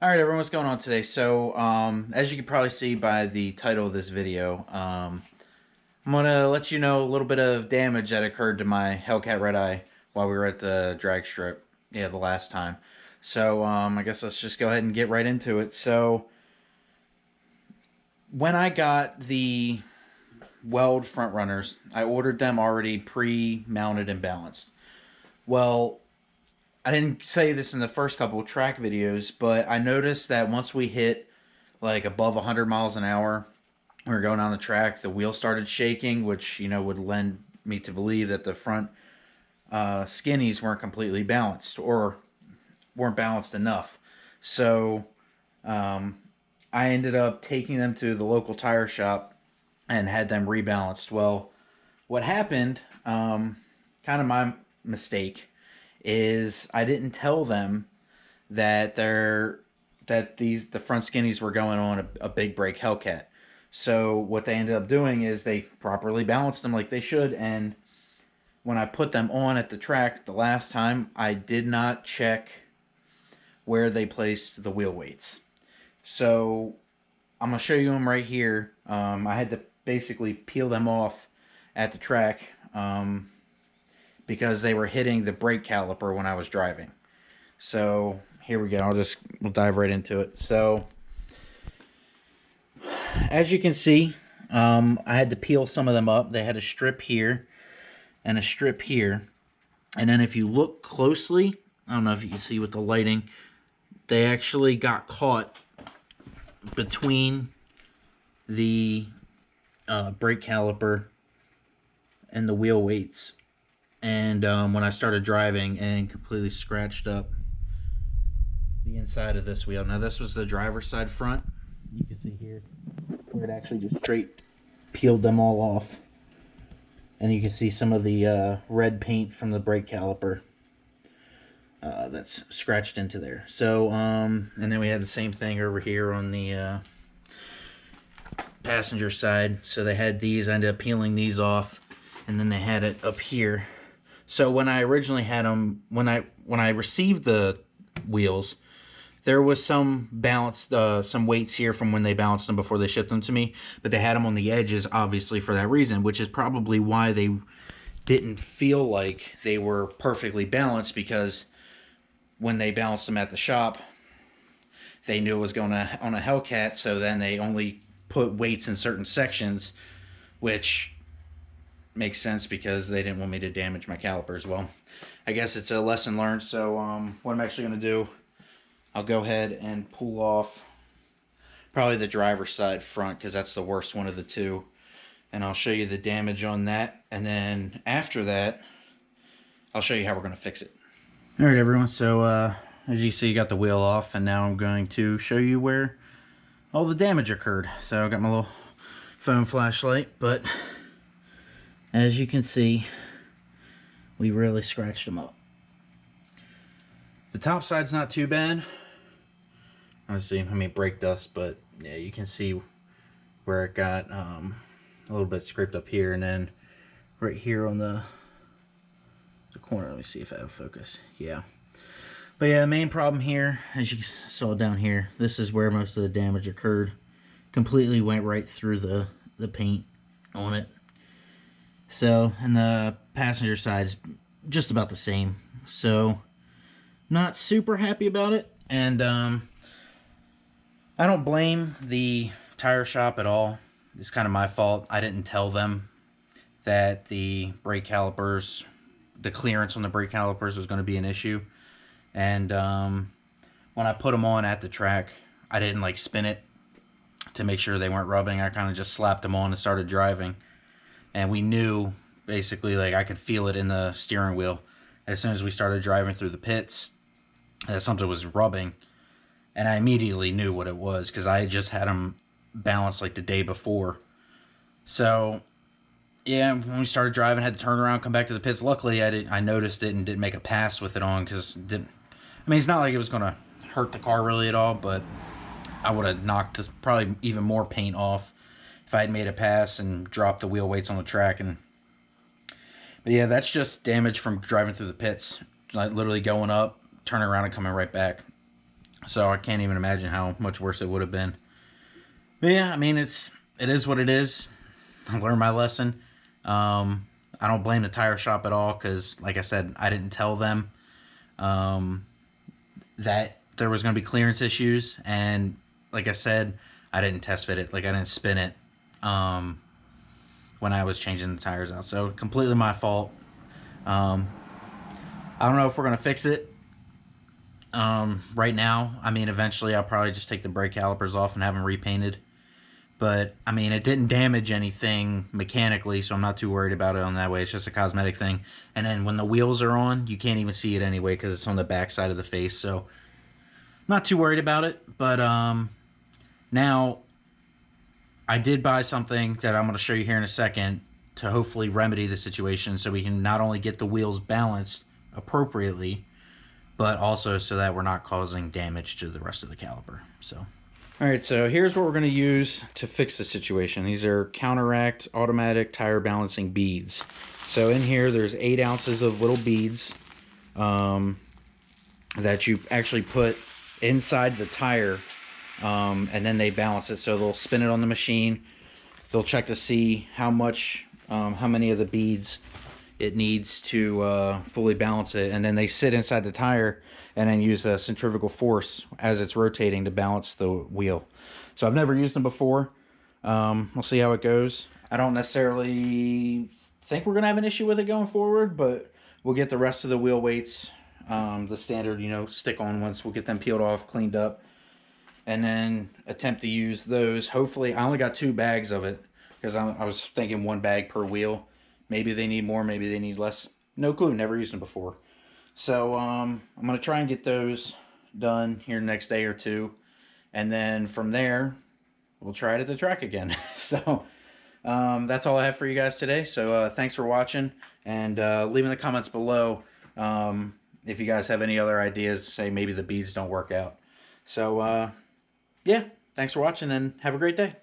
All right, everyone, what's going on today? So, as you can probably see by the title of this video, I'm going to let you know a little bit of damage that occurred to my HELLCAT REDEYE while we were at the drag strip, the last time. So, I guess let's just go ahead and get right into it. So, when I got the Weld front runners, I ordered them already pre-mounted and balanced. Well, I didn't say this in the first couple of track videos, but I noticed that once we hit like above 100 miles an hour, we were going down the track, the wheel started shaking, which, would lend me to believe that the front skinnies weren't completely balanced or weren't balanced enough. So I ended up taking them to the local tire shop and had them rebalanced. Well, what happened, kind of my mistake, is I didn't tell them that the front skinnies were going on a big brake HELLCAT. So what they ended up doing is they properly balanced them like they should, and when I put them on at the track the last time, I did not check where they placed the wheel weights. So I'm gonna show you them right here. I had to basically peel them off at the track because they were hitting the brake caliper when I was driving. So here we go. We'll dive right into it. So as you can see, I had to peel some of them up. They had a strip here and a strip here. And then if you look closely, I don't know if you can see with the lighting, they actually got caught between the brake caliper and the wheel weights. And when I started driving, and completely scratched up the inside of this wheel. Now this was the driver's side front. You can see here where it actually just straight peeled them all off. And you can see some of the red paint from the brake caliper that's scratched into there. So, and then we had the same thing over here on the passenger side. So they had these, I ended up peeling these off, and then they had it up here. So when I originally had them, when I received the wheels, there was some balanced, some weights here from when they balanced them before they shipped them to me, but they had them on the edges, obviously for that reason, which is probably why they didn't feel like they were perfectly balanced, because when they balanced them at the shop, they knew it was going to on a HELLCAT, so then they only put weights in certain sections, which makes sense because they didn't want me to damage my calipers. Well, I guess it's a lesson learned. So what I'm actually going to do, I'll go ahead and pull off probably the driver's side front, because that's the worst one of the two, and I'll show you the damage on that, and then after that I'll show you how we're going to fix it. All right, everyone, so as you see, you got the wheel off, and now I'm going to show you where all the damage occurred. So I got my little phone flashlight, but as you can see, we really scratched them up. The top side's not too bad. Obviously, I mean, brake dust, but yeah, you can see where it got a little bit scraped up here, and then right here on the corner. Let me see if I have focus. Yeah. But yeah, the main problem here, as you saw down here, this is where most of the damage occurred. Completely went right through the paint on it. So, and the passenger side's just about the same. So, not super happy about it. And I don't blame the tire shop at all. It's kind of my fault. I didn't tell them that the brake calipers, the clearance on the brake calipers was going to be an issue. And when I put them on at the track, I didn't like spin it to make sure they weren't rubbing. I kind of just slapped them on and started driving. And we knew, basically, like, I could feel it in the steering wheel as soon as we started driving through the pits, that something was rubbing. And I immediately knew what it was, because I had just had them balanced like the day before. So, yeah, when we started driving, I had to turn around, come back to the pits. Luckily, I noticed it and didn't make a pass with it on, because I mean, it's not like it was going to hurt the car really at all, but I would have knocked probably even more paint off if I had made a pass and dropped the wheel weights on the track. But yeah, that's just damage from driving through the pits, like literally going up, turning around, and coming right back. So I can't even imagine how much worse it would have been. But yeah, I mean, it is what it is. I learned my lesson. I don't blame the tire shop at all because, like I said, I didn't tell them that there was going to be clearance issues. And like I said, I didn't test fit it. Like, I didn't spin it when I was changing the tires out. So completely my fault. I don't know if we're going to fix it right now. I mean, eventually I'll probably just take the brake calipers off and have them repainted. But, I mean, it didn't damage anything mechanically, so I'm not too worried about it on that way. It's just a cosmetic thing. And then when the wheels are on, you can't even see it anyway because it's on the back side of the face. So, not too worried about it. But, now, I did buy something that I'm going to show you here in a second to hopefully remedy the situation so we can not only get the wheels balanced appropriately, but also so that we're not causing damage to the rest of the caliper. So, all right, so here's what we're going to use to fix the situation. These are Counteract automatic tire balancing beads. So in here, there's 8 ounces of little beads that you actually put inside the tire, and then they balance it. So they'll spin it on the machine. They'll check to see how many of the beads it needs to fully balance it, and then they sit inside the tire and then use a centrifugal force as it's rotating to balance the wheel. So I've never used them before. We'll see how it goes. I don't necessarily think we're gonna have an issue with it going forward, but we'll get the rest of the wheel weights, the standard, you know, stick-on ones. We'll get them peeled off, cleaned up, and then attempt to use those. Hopefully, I only got 2 bags of it because I was thinking 1 bag per wheel. Maybe they need more, maybe they need less. No clue, never used them before. So I'm going to try and get those done here the next day or 2. And then from there, we'll try it at the track again. So that's all I have for you guys today. So thanks for watching. And leave in the comments below if you guys have any other ideas. Say maybe the beads don't work out. So yeah, thanks for watching and have a great day.